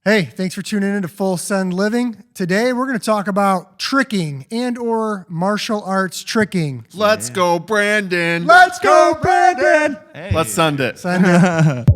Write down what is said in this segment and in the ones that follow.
Hey, thanks for tuning in to Full Send Living. Today we're going to talk about tricking and or martial arts tricking. Let's go, Brandon. Let's go, Brandon! Hey. Let's send it. Send it.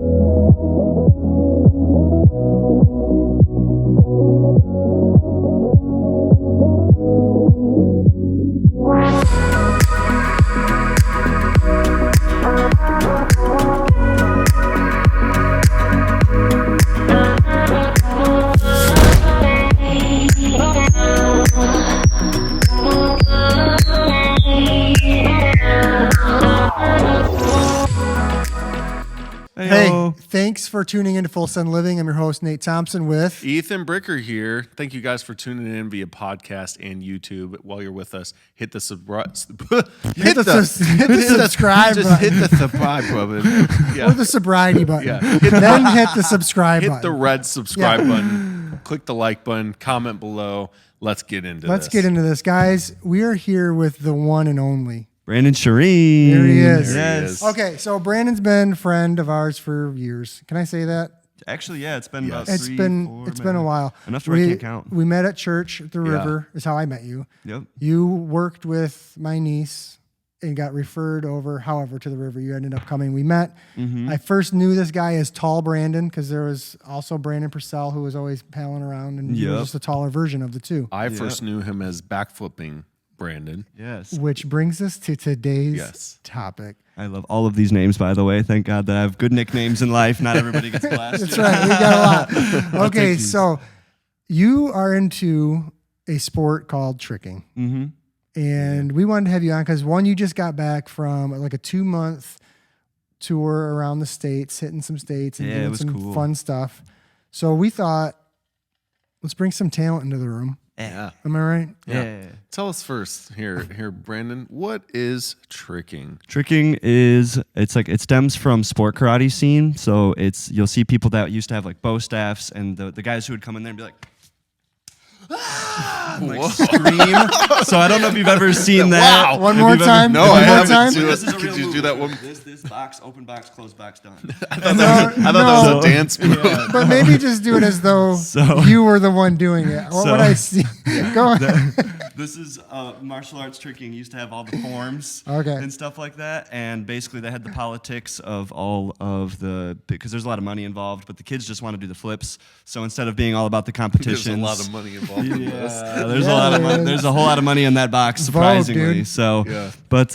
Hey, thanks for tuning in to Full Send Living. I'm your host, Nate Thompson with... Ethan Bricker here. Thank you guys for tuning in via podcast and YouTube. While you're with us, hit the subscribe. Hit the subscribe Just button. hit the subscribe button. Yeah. Or the sobriety button. Yeah. Then hit the subscribe Hit button. the red subscribe button. Click the like button. Comment below. Let's get into Let's get into this, guys. We are here with the one and only Brandon Shireen. There he is. There he Yes. is. Okay, so Brandon's been a friend of ours for years. Can I say that? Actually, yeah, it's been about It's 3, been 4, it's been a while. Enough to where I can't count. We met at church at the river. Is how I met you. Yep. You worked with my niece and got referred over, however, to the river. You ended up coming. We met. I first knew this guy as Tall Brandon because there was also Brandon Purcell who was always palling around, and he was Yep. just a taller version of the two. I first knew him as backflipping Brandon. Yes. Which brings us to today's Yes. topic. I love all of these names, by the way. Thank God that I have good nicknames in life. Not everybody gets blasted. That's right. We got a lot. Okay, these. so you are into a sport called tricking. Mm-hmm. And we wanted to have you on because one, you just got back from like a 2-month tour around the states, hitting some states and Yeah, it doing was some cool. fun stuff. So we thought, let's bring some talent into the room. Yeah. Am I right? Yeah. Tell us first here, Brandon. What is tricking? Tricking it stems from sport karate scene. So you'll see people that used to have like bow staffs and the guys who would come in there and be like, like scream. So I don't know if you've ever seen that. One If more you've ever- time. No, One I more haven't. time? This is a Could real you move. do that one? This box, open box, closed box, done. I thought that was a dance move. But maybe just do it as though So- you were the one doing it. What So- would I see? Go ahead. This is martial arts tricking. Used to have all the forms Okay. and stuff like that. And basically they had the politics of all of because there's a lot of money involved, but the kids just want to do the flips. So instead of being all about the There's competitions. a lot of money involved in this. There's Yeah, a lot of there money. is. There's a whole lot of money in that box, Vote, surprisingly. dude. So, Yeah. but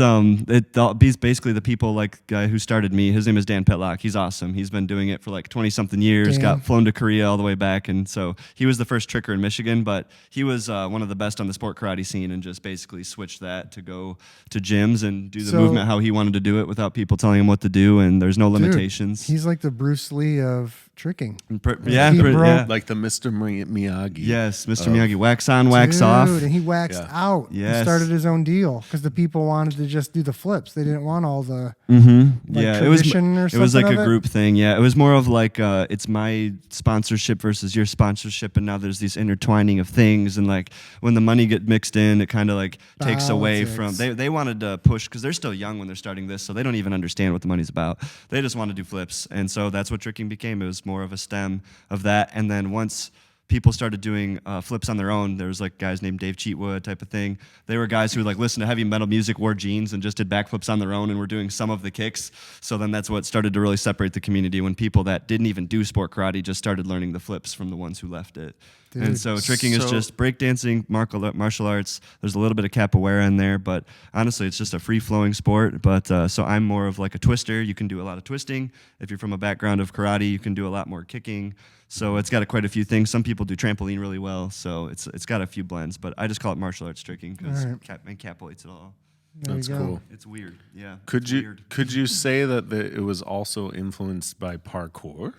basically the people like guy who started me. His name is Dan Petlock. He's awesome. He's been doing it for like 20-something years. Dan. Got flown to Korea all the way back, and so he was the first tricker in Michigan. But he was one of the best on the sport karate scene, and just basically switched that to go to gyms and do the So- movement how he wanted to do it without people telling him what to do. And there's no Dude, limitations. he's like the Bruce Lee of tricking. He broke- Like the Mr. Miyagi. Yes, Mr. Miyagi. Wax on, wax off. Dude, and he waxed Yeah. out. He Yes. started his own deal because the people wanted to just do the flips. They didn't want all the Mm-hmm. like, Yeah, it was tradition or it was like something a of it? group thing. Yeah, it was more of like it's my sponsorship versus your sponsorship, and now there's these intertwining of things, and like when the money get mixed in, it kind of like takes away from. Politics. They wanted to push because they're still young when they're starting this, so they don't even understand what the money's about. They just want to do flips, and so that's what tricking became. It was more of a stem of that, and then once people started doing flips on their own. There was like guys named Dave Cheatwood type of thing. They were guys who like listened to heavy metal music, wore jeans, and just did backflips on their own and were doing some of the kicks. So then that's what started to really separate the community when people that didn't even do sport karate just started learning the flips from the ones who left it. Dude. And so tricking is So- just breakdancing, martial arts. There's a little bit of capoeira in there, but honestly, it's just a free-flowing sport. But so I'm more of like a twister. You can do a lot of twisting. If you're from a background of karate, you can do a lot more kicking. So it's got quite a few things. Some people do trampoline really well, so it's got a few blends. But I just call it martial arts tricking because All right. encapsulates it all. There That's you go. cool. It's weird, yeah. Could it's you weird. could you say that it was also influenced by parkour?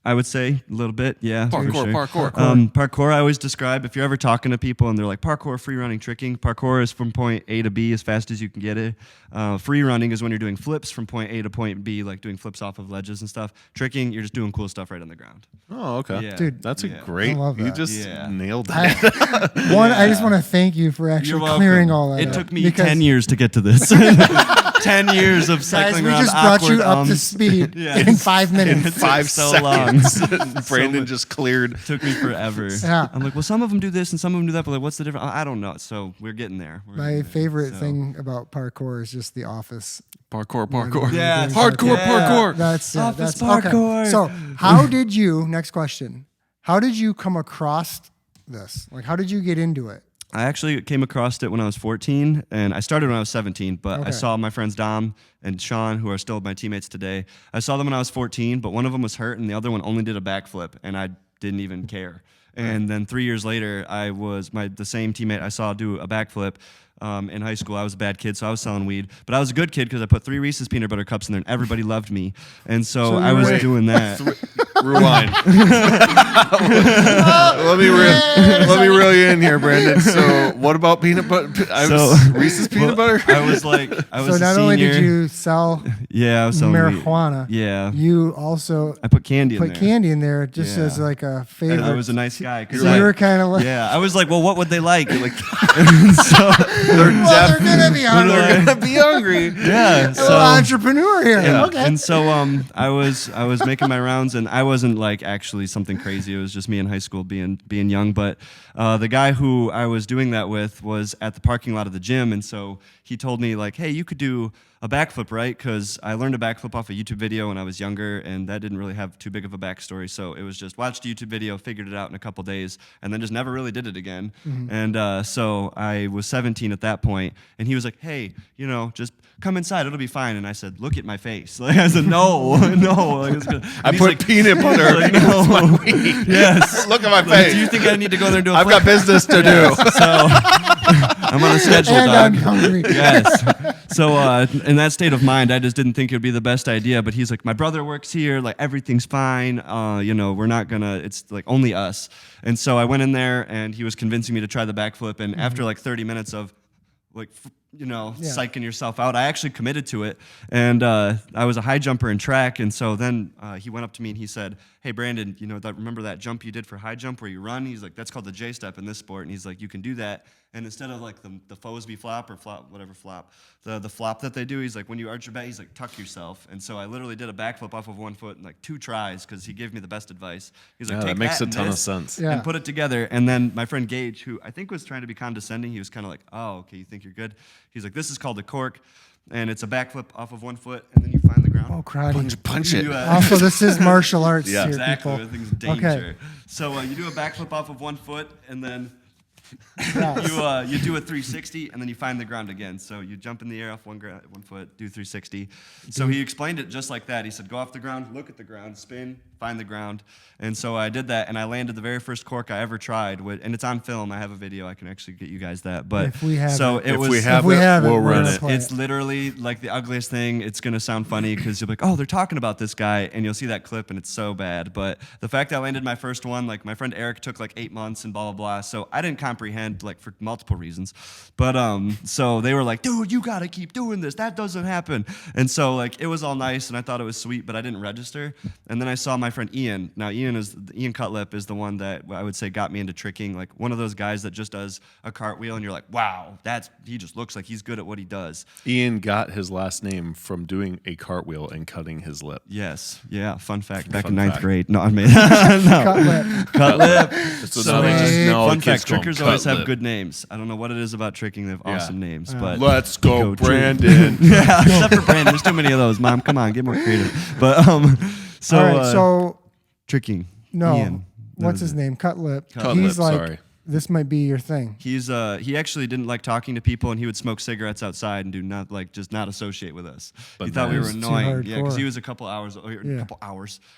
I would say a little bit, yeah. for sure. Parkour. Parkour, I always describe, if you're ever talking to people and they're like, parkour, free running, tricking. Parkour is from point A to B as fast as you can get it. Free running is when you're doing flips from point A to point B, like doing flips off of ledges and stuff. Tricking, you're just doing cool stuff right on the ground. Oh, okay. Yeah. Dude, That's a Yeah. great. I love You that. just Yeah. nailed it. I just want to thank you for You're actually welcome. clearing all that It up, took me because, 10 years to get to this. 10 years of Guys, cycling we around just brought you awkward up to ums. speed Yeah. in 5 minutes. It took 5 so seconds. long. months. Brandon just cleared. Took me forever. Yeah. I'm like, well, some of them do this and some of them do that, but like, what's the difference? I don't know. So we're getting there. My favorite thing about parkour is just The Office. Parkour. Yeah, Hardcore parkour. That's Office okay. parkour. So, how did you? Next question. How did you come across this? Like, how did you get into it? I actually came across it when I was 14, and I started when I was 17, but Okay. I saw my friends Dom and Sean, who are still my teammates today. I saw them when I was 14, but one of them was hurt, and the other one only did a backflip, and I didn't even care. And then 3 years later, I was the same teammate I saw do a backflip. In high school, I was a bad kid, so I was selling weed. But I was a good kid because I put 3 Reese's peanut butter cups in there, and everybody loved me. And so I was doing that. Rewind. let me reel you in here, Brandon. So, what about peanut butter? Reese's peanut butter. I was So a not only did senior. you sell Yeah, I was selling weed. marijuana, Yeah, you also I put candy in put there. candy in there just Yeah. as like a favor. I was a nice guy. 'Cause So you were kind of like, yeah, I was like, well, what would they like? Like, so, they're gonna be hungry. They're gonna be hungry. yeah. A So little entrepreneur here. yeah. Okay. And so I was making my rounds, and I wasn't like actually something crazy. It was just me in high school being young. But the guy who I was doing that with was at the parking lot of the gym, and so he told me like, hey, you could do a backflip, right? Because I learned a backflip off a YouTube video when I was younger, and that didn't really have too big of a backstory. So it was just watched a YouTube video, figured it out in a couple days, and then just never really did it again. And so I was 17 at that point, and he was like, hey, just come inside, it'll be fine. And I said, look at my face. Like I said, no, no. Like, it's gonna, I put peanut butter. like, no. Yes. Look at my Like, face. do you think I need to go there and do a I've flip? got business to do. So I'm on a schedule, and dog. I'm hungry. Yes. So in that state of mind, I just didn't think it would be the best idea. But he's like, my brother works here. Like everything's fine. We're not gonna. It's like only us. And so I went in there, and he was convincing me to try the backflip. And after like 30 minutes of like psyching yourself out, I actually committed to it. And I was a high jumper in track, and so then he went up to me and he said, hey Brandon, remember that jump you did for high jump where you run? He's like, that's called the J step in this sport. And he's like, you can do that, and instead of like the Fosby flop or the flop that they do, he's like, when you arch your back, he's like, tuck yourself. And so I literally did a backflip off of one foot in like 2 tries because he gave me the best advice. He's like, Yeah, take that makes a and ton of this sense. Yeah. and put it together. And then my friend Gage, who I think was trying to be condescending, he was kind of like, oh, okay, you think you're good? He's like, this is called a cork, and it's a backflip off of one foot, and then you find the ground. Oh, karate. Punch it. You, Also, this is martial arts Yeah. here, exactly. people. Everything's danger. So you do a backflip off of one foot, and then Yes. you do a 360, and then you find the ground again. So you jump in the air off one foot, do 360. So he explained it just like that. He said, go off the ground, look at the ground, spin, find the ground. And so I did that, and I landed the very first cork I ever tried. And it's on film. I have a video. I can actually get you guys that. But If we have so it. it If was. we have we it, have it, we'll we're run gonna it. play It's literally like the ugliest thing. It's going to sound funny because you'll be like, oh, they're talking about this guy, and you'll see that clip, and it's so bad. But the fact that I landed my first one, like my friend Eric took like 8 months and blah, blah, blah. So I didn't comprehend, like for multiple reasons. But so they were like, dude, you got to keep doing this. That doesn't happen. And so like it was all nice, and I thought it was sweet, but I didn't register. And then I saw my friend Ian. Now, Ian Cutlip is the one that I would say got me into tricking. Like one of those guys that just does a cartwheel, and you're like, wow, he just looks like he's good at what he does. Ian got his last name from doing a cartwheel and cutting his lip. Yes. Yeah. Fun fact. Back Fun in 9th fact. grade. No, I made no. Cut lip. Cut lip. So So, now they just know fun kids fact, call him trickers always Cut have Lip. good names. I don't know what it is about tricking. They have awesome names. But Let's go, Drew. Brandon. yeah, except for Brandon. There's too many of those. Mom, come on, get more creative. But so All right, so tricking. no, Ian. what's his name? Cut lip. Cut He's Lip, like, sorry. this might be your thing. He actually didn't like talking to people, and he would smoke cigarettes outside and just not associate with us. But he thought we that were is too annoying. Yeah, because hardcore. he was a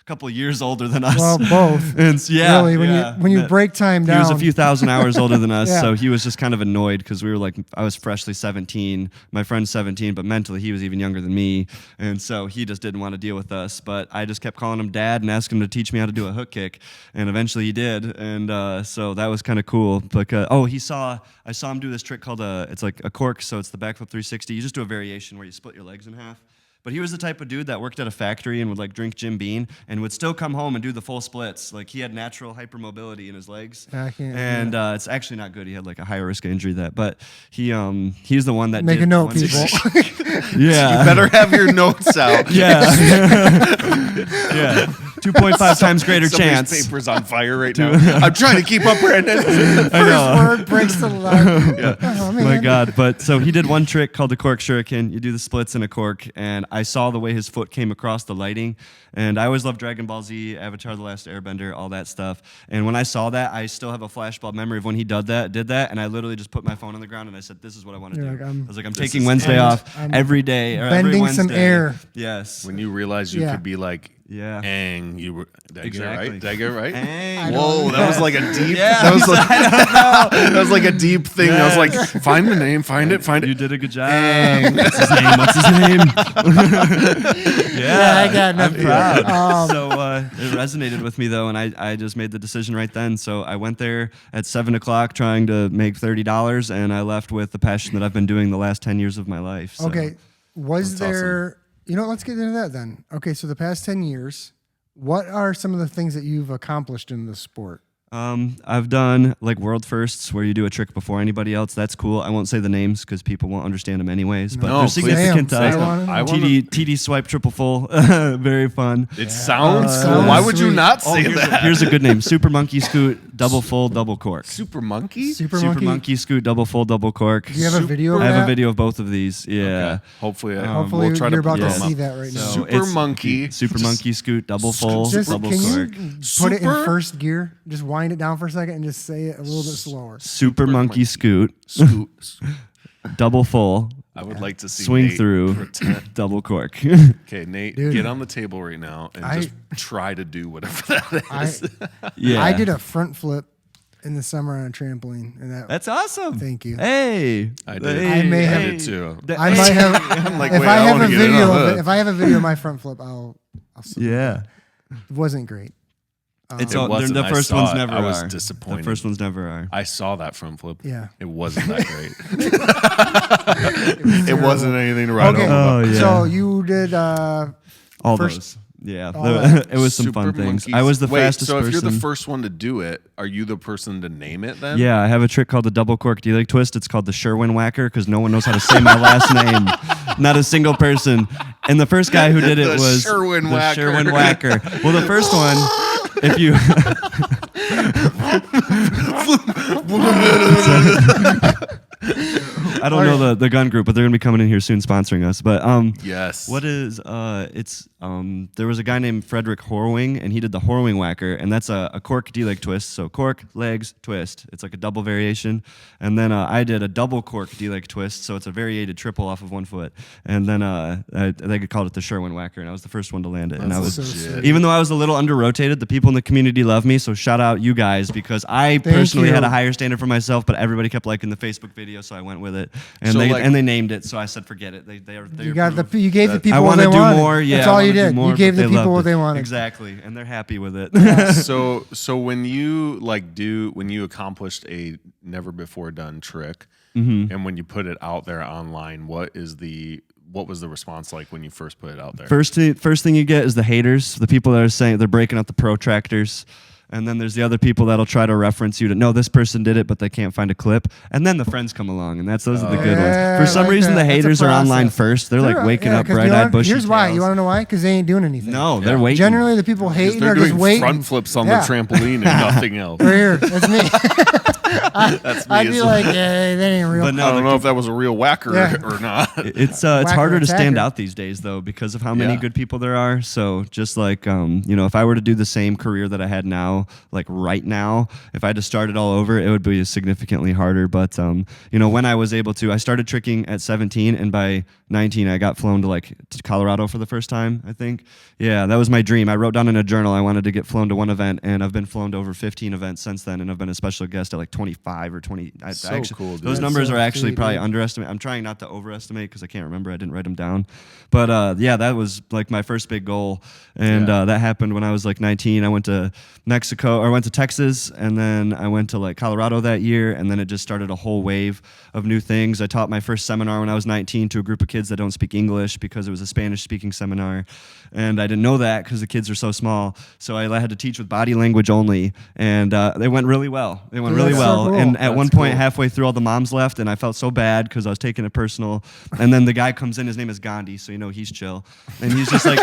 couple years older than us. Well, both. And yeah, really, when you break time he down, was a few thousand hours older than us, Yeah. so he was just kind of annoyed because we were like, I was freshly 17, my friend's 17, but mentally he was even younger than me, and so he just didn't want to deal with us. But I just kept calling him dad and asking him to teach me how to do a hook kick, and eventually he did, and so that was kind of cool. Because I saw him do this trick called it's like a cork, so it's the backflip 360. You just do a variation where you split your legs in half. But he was the type of dude that worked at a factory and would like drink Jim Beam and would still come home and do the full splits. Like he had natural hypermobility in his legs. I can't do And it's actually not good. He had like a higher risk of injury but he's the one that make did a note, the people. 160. Yeah. You better have your notes out. Yeah. Yeah. 2.5 times greater Somebody's chance. paper's on fire right now. I'm trying to keep up, Brandon. First word breaks the line. Oh, man. My God. But so he did one trick called the cork shuriken. You do the splits in a cork, and I saw the way his foot came across the lighting. And I always loved Dragon Ball Z, Avatar: The Last Airbender, all that stuff. And when I saw that, I still have a flashbulb memory of when he did that, and I literally just put my phone on the ground and I said, "This is what I want to do." You're like, I was like, "I'm taking Wednesday off every day, or every bending Wednesday." some air. Yes. When you realize you Yeah. could be like, Yeah. Aang, you were. Did I Exactly. get it right? Did I get it right? Aang. Whoa, that was like a deep. Yeah, that was like, that was like a deep thing. I was like, find the name, find it. You did a good job. What's his name? What's his name? Yeah, I got I'm nothing. proud. So it resonated with me though, and I just made the decision right then. So I went there at 7 o'clock trying to make $30, and I left with the passion that I've been doing the last 10 years of my life. So. Okay. Was That's there, you know, let's get into that then. Okay. So the past 10 years, what are some of the things that you've accomplished in the sport? I've done like world firsts where you do a trick before anybody else. That's cool. I won't say the names because people won't understand them anyways. But No, they're please. significant. Say 'em. I wanna know. I wanna- TD swipe triple full. Very fun. It sounds cool. sounds Why would you sweet. not say that? Here's a good name: Super Monkey Scoot, double full, double cork. Super Monkey? Super, Super Monkey? Monkey Scoot, double full, double cork. Do you have a video of I have that? a video of both of these. Yeah. Okay. Hopefully, Hopefully we'll try you're to about put to them see up. that right now. So Super it's Monkey. Super Just- Monkey Scoot, double full, Just, double can cork. you put it in Super- first gear? Just wind it down for a second and just say it a little bit slower. Super Monkey Scoot, Scoot. double full, I would like to see swing Nate through, pretend- double cork. Okay, Nate, Dude. get on the table right now and just try to do whatever that is. Yeah. I did a front flip in the summer on a trampoline, and that That's awesome. Thank you. Hey. I did. I may I have- did too. I might have. I'm like, if wait, I have wanna a get in video on of that. it, if I have a video of my front flip, I'll submit Yeah. it. It wasn't great. It's It all, wasn't. the I first saw ones it. never I was are. disappointed. The first ones never are. I saw that front flip. Yeah. It wasn't that great. It wasn't anything to write Okay, home about. Oh, yeah. so you did. All First- those. Yeah. all that. It was some Super fun things. Monkeys. I was the Wait, fastest so if person. you're the first one to do it, are you the person to name it then? Yeah, I have a trick called the double cork D-leg twist. It's called the Sherwin Whacker because no one knows how to say my last name. Not a single person. And the first guy who did it The was Sherwin the Whacker. Sherwin Whacker. Well, the first one, if you I don't know the gun group, but they're gonna be coming in here soon sponsoring us. But Yes. what is it's there was a guy named Frederick Horwing, and he did the Horwing Whacker, and that's a cork D-leg twist. So cork, legs, twist. It's like a double variation. And then I did a double cork D-leg twist, so it's a variated triple off of one foot. And then they called it the Sherwin Whacker, and I was the first one to land it. And I was so sweet. even though I was a little under rotated, the people in the community love me. So shout out you guys because I personally you. had a higher standard for myself, but everybody kept liking the Facebook video, so I went with it. And So, they like- and they named it, so I said forget it. They You got approved. you gave the people I what want they to do wanted. more. Yeah, That's I all wanna you do did. more, You gave but the they people loved what it. they wanted. Exactly, and they're happy with it. So when you when you accomplished a never before done trick, Mm-hmm. and when you put it out there online, what was the response like when you first put it out there? First thing you get is the haters, the people that are saying they're breaking out the protractors. And then there's the other people that'll try to reference you to, no, this person did it, but they can't find a clip. And then the friends come along, and those are the good Yeah, ones. For some like reason, that. the That's a haters are online process. first. They're like waking up 'cause you know bright-eyed, what? bushy Here's why. You tails. want to know why? Because they ain't doing anything. No, they're waiting. Generally, the people hating They're are just doing waiting. front flips on Yeah. the trampoline and nothing else. Right here. That's me. That's me. I'd be like, yeah, that ain't real. But no, I don't know if that was a real whacker Yeah. or not. It's Whacker harder to stand attacker. out these days though because of how many Yeah. good people there are. So just like if I were to do the same career that I had now, like right now, if I had to start it all over, it would be significantly harder. But when I was able to, I started tricking at 17, and by 19, I got flown to Colorado for the first time. I think, yeah, that was my dream. I wrote down in a journal I wanted to get flown to one event, and I've been flown to over 15 events since then, and I've been a special guest at like 25 or 20. So actually, cool, dude. those That's numbers so are actually sweet, probably dude. underestimate. I'm trying not to overestimate because I can't remember. I didn't write them down. But yeah, that was like my first big goal. And Yeah. that happened when I was like 19. I went to I went to Texas, and then I went to like Colorado that year. And then it just started a whole wave of new things. I taught my first seminar when I was 19 to a group of kids that don't speak English because it was a Spanish speaking seminar. And I didn't know that because the kids are so small. So I had to teach with body language only. And they went really well. They went really That's well. well. cool. And at That's one point, cool. halfway through, all the moms left, and I felt so bad because I was taking it personal. And then the guy comes in. His name is Gandhi, so you know he's chill. And he's just like,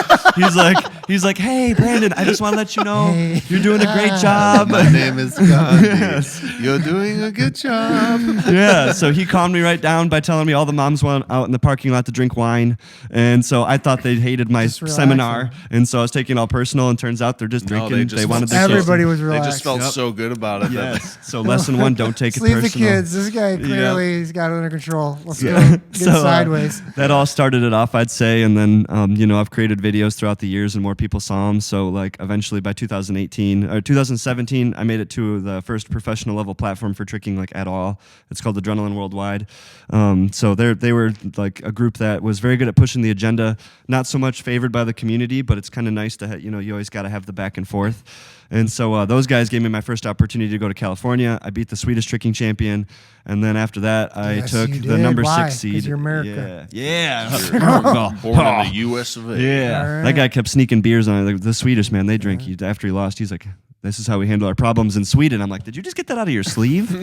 he's like, hey, Brandon, I just want to let you know you're doing a great job. My name is Gandhi. You're doing a good job. Yeah, so he calmed me right down by telling me all the moms went out in the parking lot to drink wine, and so I thought they hated my Just relaxing. seminar, and so I was taking it all personal, and turns out they're just No, drinking. they They, just wanted felt the Everybody kids. was They relaxed. just felt Yep. so good about it. Yes. So lesson one: don't take it Leave the personal. kids. This guy clearly he's got it under control. Let's go Yeah. get So, sideways. That all started it off, I'd say, and then I've created videos throughout the years, and more people saw them. So like eventually by 2018 or 2017, I made it to the first professional level platform for tricking like at all. It's called Adrenaline Worldwide. So they were like a group that was very good at pushing the agenda. Not so much favored by the community, but it's kind of nice to you always got to have the back and forth. And so those guys gave me my first opportunity to go to California. I beat the Swedish tricking champion, and then after that, I Yes, took you the did. number Why? 6 seed. 'Cause you're America. Yeah. Born in the U.S. of A. Yeah, All right. that guy kept sneaking beers on it. Like, the Swedish man, they drink. After he lost, he's like, "This is how we handle our problems in Sweden." I'm like, "Did you just get that out of your sleeve?" You're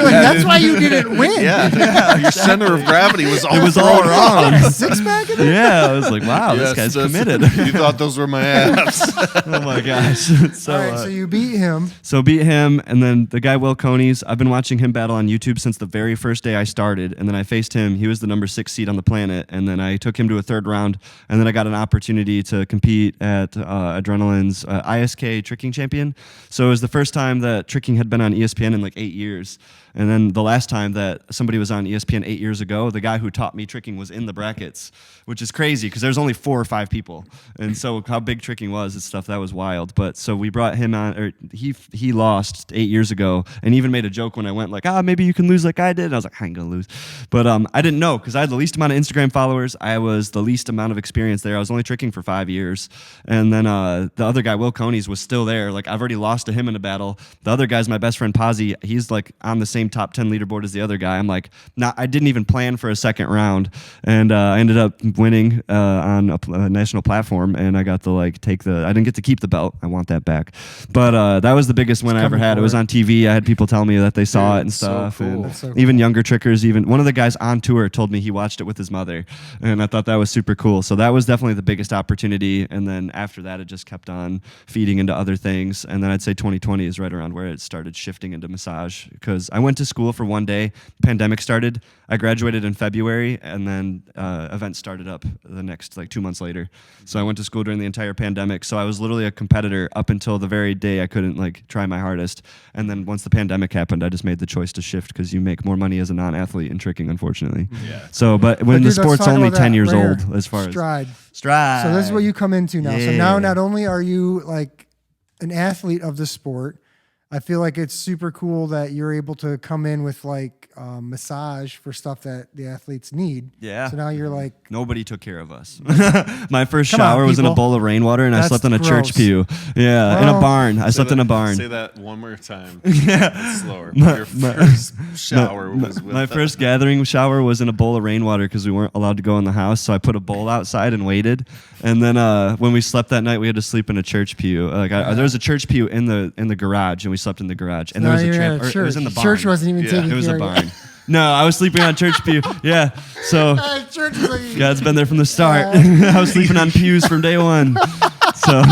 like, that's why you didn't win. Yeah. Your center of gravity was all It was all wrong. Six pack in it? Yeah, I was like, "Wow, this Yes, guy's that's- committed." You thought those were my abs. Oh my gosh! So, All right, so you beat him. So beat him, and then the guy Will Conies. I've been watching him battle on YouTube since the very first day I started, and then I faced him. He was the number 6 seed on the planet, and then I took him to a third round, and then I got an opportunity to compete at Adrenaline's ISK Tricking Champion. So it was the first time that tricking had been on ESPN in like 8 years. And then the last time that somebody was on ESPN 8 years ago, the guy who taught me tricking was in the brackets, which is crazy because there's only 4 or 5 people. And so how big tricking was and stuff, that was wild. But so we brought him on, or he lost 8 years ago, and even made a joke when I went like, maybe you can lose like I did. And I was like, I ain't gonna lose. But I didn't know because I had the least amount of Instagram followers. I was the least amount of experience there. I was only tricking for 5 years. And then the other guy, Will Conies, was still there. Like I've already lost to him in a battle. The other guy's my best friend, Pazzi. He's like on the same top 10 leaderboard as the other guy. I'm like, I didn't even plan for a second round, and I ended up winning on a national platform, and I got to I didn't get to keep the belt. I want that back, but that was the biggest win I ever had. It was on TV. I had people tell me that they saw it and so stuff, cool. and That's so even younger trickers. Even one of the guys on tour told me he watched it with his mother, and I thought that was super cool. So that was definitely the biggest opportunity, and then after that, it just kept on feeding into other things, and then I'd say 2020 is right around where it started shifting into massage because I went to school for one day. Pandemic started. I graduated in February, and then events started up the next 2 months later. So I went to school during the entire pandemic. So I was literally a competitor up until the very day I couldn't try my hardest. And then once the pandemic happened, I just made the choice to shift because you make more money as a non-athlete in tricking, unfortunately. Yeah. So, but when But the dude, let's sport's talk only about 10 that years right old, here. as far as Stride. stride. So this is what you come into now. So Yeah. now not only are you like an athlete of the sport, I feel like it's super cool that you're able to come in with massage for stuff that the athletes need. Yeah. So now you're like, Nobody took care of us. My first Come on, shower was in a people. bowl of rainwater, and I That's slept in a gross. church pew. Yeah, in a Well, barn. I slept in a barn. Say that one more time. Yeah. Slower. Your first shower was with My first gathering shower was in a bowl of rainwater because we weren't allowed to go in the house. So I put a bowl outside and waited. And then when we slept that night, we had to sleep in a church pew. There was a church pew in the garage, and we slept in the garage. And there was now a you're tramp. at a It church. was in the barn. Church wasn't even Yeah. taking It was care a of you. barn. No, I was sleeping on church pew. Yeah. So Church is like, God's been there from the start. I was sleeping on pews from day one. So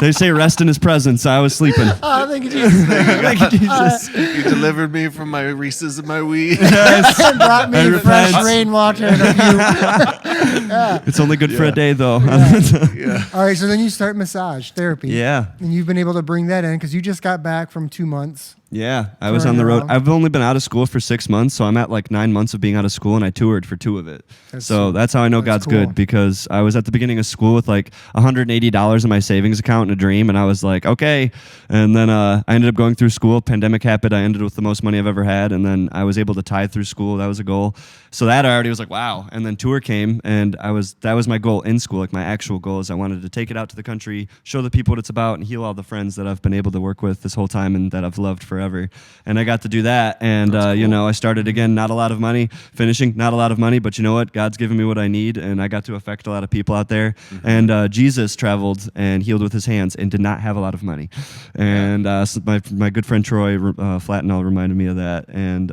they say rest in His presence. I was sleeping. oh, thank you, Jesus. Thank you, Jesus. You delivered me from my Reese's and my weed. And brought me I fresh repent. rainwater and a view. It's only good for a day, though. Yeah. All right, so then you start massage therapy. Yeah. And you've been able to bring that in because you just got back from 2 months. Yeah, I was Touring on the road. around. I've only been out of school for 6 months, so I'm at 9 months of being out of school, and I toured for 2 of it. So that's how I know that's God's cool. good, because I was at the beginning of school with $180 in my savings account and a dream, and I was like, okay. And then I ended up going through school. Pandemic happened. I ended with the most money I've ever had, and then I was able to tithe through school. That was a goal. So that I already was like, wow. And then tour came, and that was my goal in school. My actual goal is I wanted to take it out to the country, show the people what it's about, and heal all the friends that I've been able to work with this whole time and that I've loved forever. forever. And I got to do that. And, you know, I started again, not a lot of money, finishing, not a lot of money, but you know what? God's given me what I need, and I got to affect a lot of people out there. And Jesus traveled and healed with his hands and did not have a lot of money. And so my good friend Troy Flatnell reminded me of that. And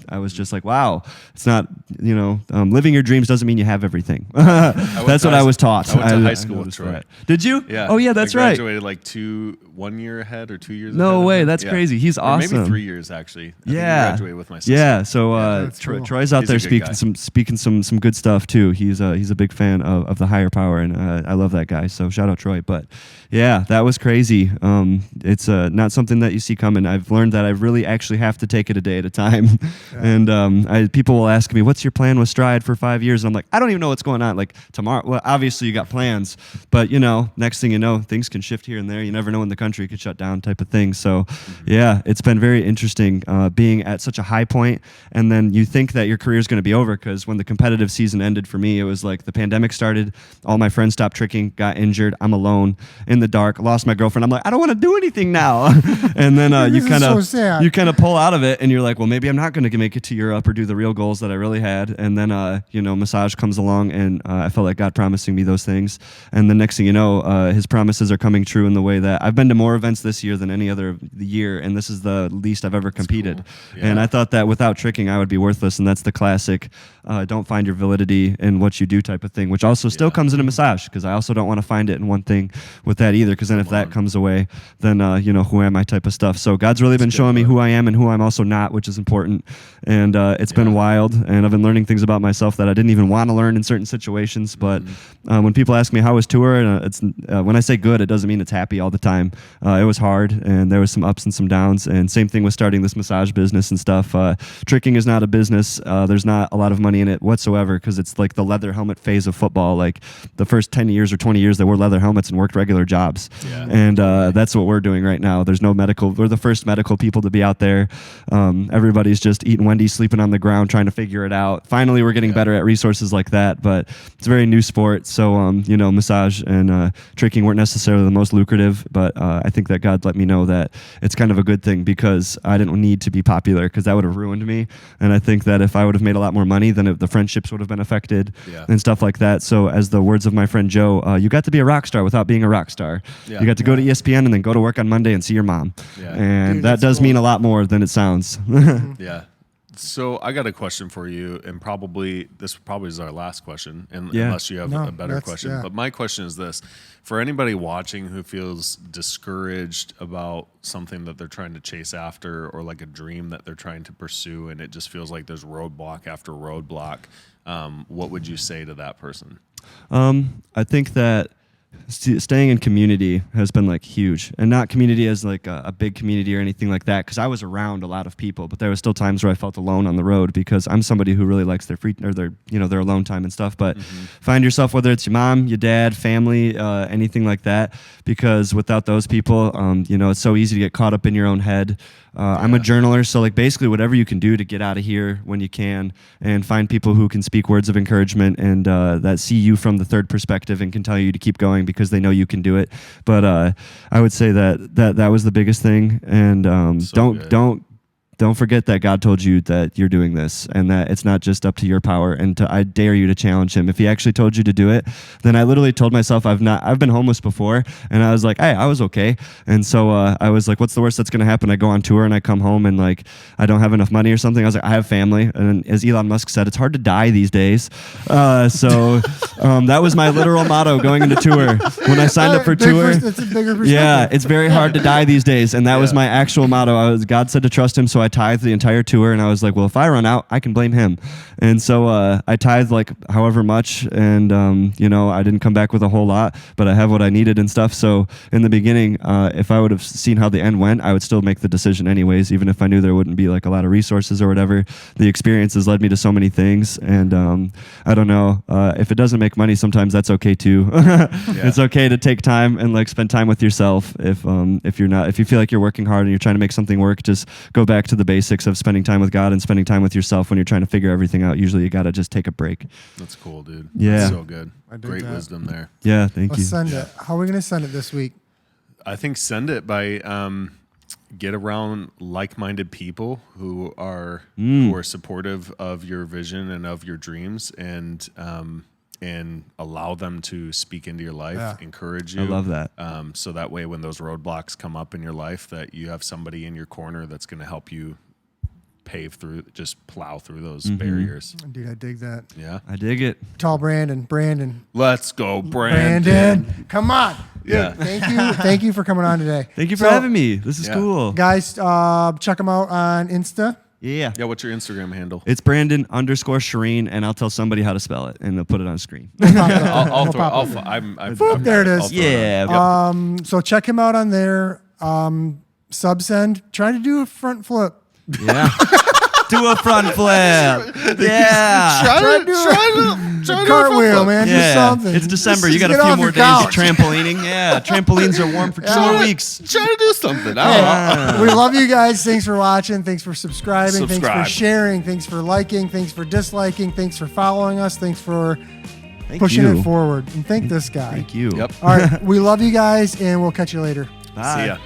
I was just like, wow, it's not, you know, living your dreams doesn't mean you have everything. That's what I was taught. I went to high school with Troy. That. Did you? Yeah. Oh, yeah, that's I right. graduated like 1 year ahead or 2 years ahead. No of way, him. that's crazy. He's Or awesome. maybe 3 years, actually. I think he Yeah. graduated with my sister. Yeah, so that's cool. Troy's out He's a there good guy. speaking some good stuff too. He's a big fan of the higher power, and I love that guy. So shout out Troy. But yeah, that was crazy. It's not something that you see coming. I've learned that I really actually have to take it a day at a time. And people will ask me, "What's your plan with Stride for 5 years?" And I'm like, I don't even know what's going on. Like tomorrow, well, obviously you got plans, but you know, next thing you know, things can shift here and there. You never know when the country could shut down, type of thing. So yeah, it's been very interesting being at such a high point, and then you think that your career is going to be over, because when the competitive season ended for me, it was like the pandemic started, all my friends stopped tricking, got injured, I'm alone in the dark, lost my girlfriend. I'm like, I don't want to do anything now. And then you This is so sad. you kind of pull out of it, and you're like, well, maybe I'm not going to make it to Europe or do the real goals that I really had. And then you know, massage comes along, and I felt like God promising me those things. And the next thing you know, his promises are coming true in the way that I've been to more events this year than any other year, and this is the least I've ever competed. Cool. Yeah. And I thought that without tricking, I would be worthless. And that's the classic don't find your validity in what you do type of thing, which also still comes into massage, because I also don't want to find it in one thing with that either, because then if that comes away, then you know, who am I type of stuff. So God's really been showing me who I am and who I'm also not, which is important. And it's been wild, and I've been learning things about myself that I didn't even want to learn in certain situations. But when people ask me how was tour, it's when I say good, it doesn't mean it's happy all the time. It was hard, and there was some ups and some downs, and same thing with starting this massage business and stuff. Tricking is not a business. There's not a lot of money in it whatsoever, because it's like the leather helmet phase of football. Like the first 10 years or 20 years, they wore leather helmets and worked regular jobs. Yeah. And that's what we're doing right now. There's no medical. We're the first medical people to be out there. Everybody's just eating Wendy's, sleeping on the ground, trying to figure it out. Finally, we're getting better at resources like that, but it's a very new sport. So, you know, massage and tricking weren't necessarily the most lucrative, but I think that God let me know that it's kind of a good thing, because I didn't need to be popular, because that would have ruined me. And I think that if I would have made a lot more money, then the friendships would have been affected and stuff like that. So as the words of my friend Joe, you got to be a rock star without being a rock star. Yeah. You got to go to ESPN and then go to work on Monday and see your mom. Yeah. And Dude, that that's does cool. mean a lot more than it sounds. Yeah. So I got a question for you, and this probably is our last question, Yeah. unless you have No, a better that's- question. yeah. But my question is this: for anybody watching who feels discouraged about something that they're trying to chase after, or like a dream that they're trying to pursue, and it just feels like there's roadblock after roadblock, what would you say to that person? I think that staying in community has been like huge, and not community as like a big community or anything like that, because I was around a lot of people, but there was still times where I felt alone on the road, because I'm somebody who really likes their free or their, you know, their alone time and stuff. But find yourself, whether it's your mom, your dad, family, anything like that, because without those people, you know, it's so easy to get caught up in your own head. I'm a journaler, so like basically whatever you can do to get out of here when you can, and find people who can speak words of encouragement and that see you from the third perspective and can tell you to keep going because they know you can do it. But I would say that was the biggest thing, and don't forget that God told you that you're doing this, and that it's not just up to your power. And I dare you to challenge him. If he actually told you to do it, then I literally told myself I've been homeless before, and I was like, hey, I was okay. And so I was like, what's the worst that's going to happen? I go on tour and I come home and like I don't have enough money or something. I was like, I have family, and as Elon Musk said, it's hard to die these days. So that was my literal motto going into tour. When I signed up for tour, It's a bigger perspective. yeah, it's very hard to die these days, and that was my actual motto. God said to trust him, so I tithed the entire tour, and I was like, well, if I run out, I can blame him. And so I tithed like however much, and you know, I didn't come back with a whole lot, but I have what I needed and stuff. So in the beginning, if I would have seen how the end went, I would still make the decision anyways, even if I knew there wouldn't be like a lot of resources or whatever. The experiences led me to so many things, and I don't know, if it doesn't make money, sometimes that's okay too. It's okay to take time and like spend time with yourself. If you feel like you're working hard and you're trying to make something work, just go back to the basics of spending time with God and spending time with yourself when you're trying to figure everything out. Usually you got to just take a break. That's cool, dude. Yeah. That's so good. I dig Great that. wisdom there. Yeah, thank Let's you. send it. How are we going to send it this week? I think send it by get around like-minded people who are supportive of your vision and of your dreams, and allow them to speak into your life, encourage you. I love that. So that way, when those roadblocks come up in your life, that you have somebody in your corner that's going to help you just plow through those barriers. Dude, I dig that. Yeah. I dig it. Tall Brandon. Let's go, Brandon. Come on. Dude, Yeah. Thank you for coming on today. Thank you for having me. This is cool. Guys, check them out on Insta. Yeah. Yeah, what's your Instagram handle? It's Brandon_Shireen, and I'll tell somebody how to spell it, and they'll put it on screen. There it is. Yeah. So check him out on there. Subsend. Try to do a front flip. Yeah. Do a front flip. Yeah. Try to do a cartwheel, man. Do Yeah. something. It's December. Just You got get a few off more your days of couch. trampolining. Yeah. Trampolines are warm for 2 more weeks. Try to do something. We love you guys. Thanks for watching. Thanks for subscribing. Thanks Subscribe. for sharing. Thanks for liking. Thanks for disliking. Thanks for following us. Thanks for Thank pushing you. it forward. And thank this guy. Thank you. Yep. All right. We love you guys, and we'll catch you later. Bye. See ya.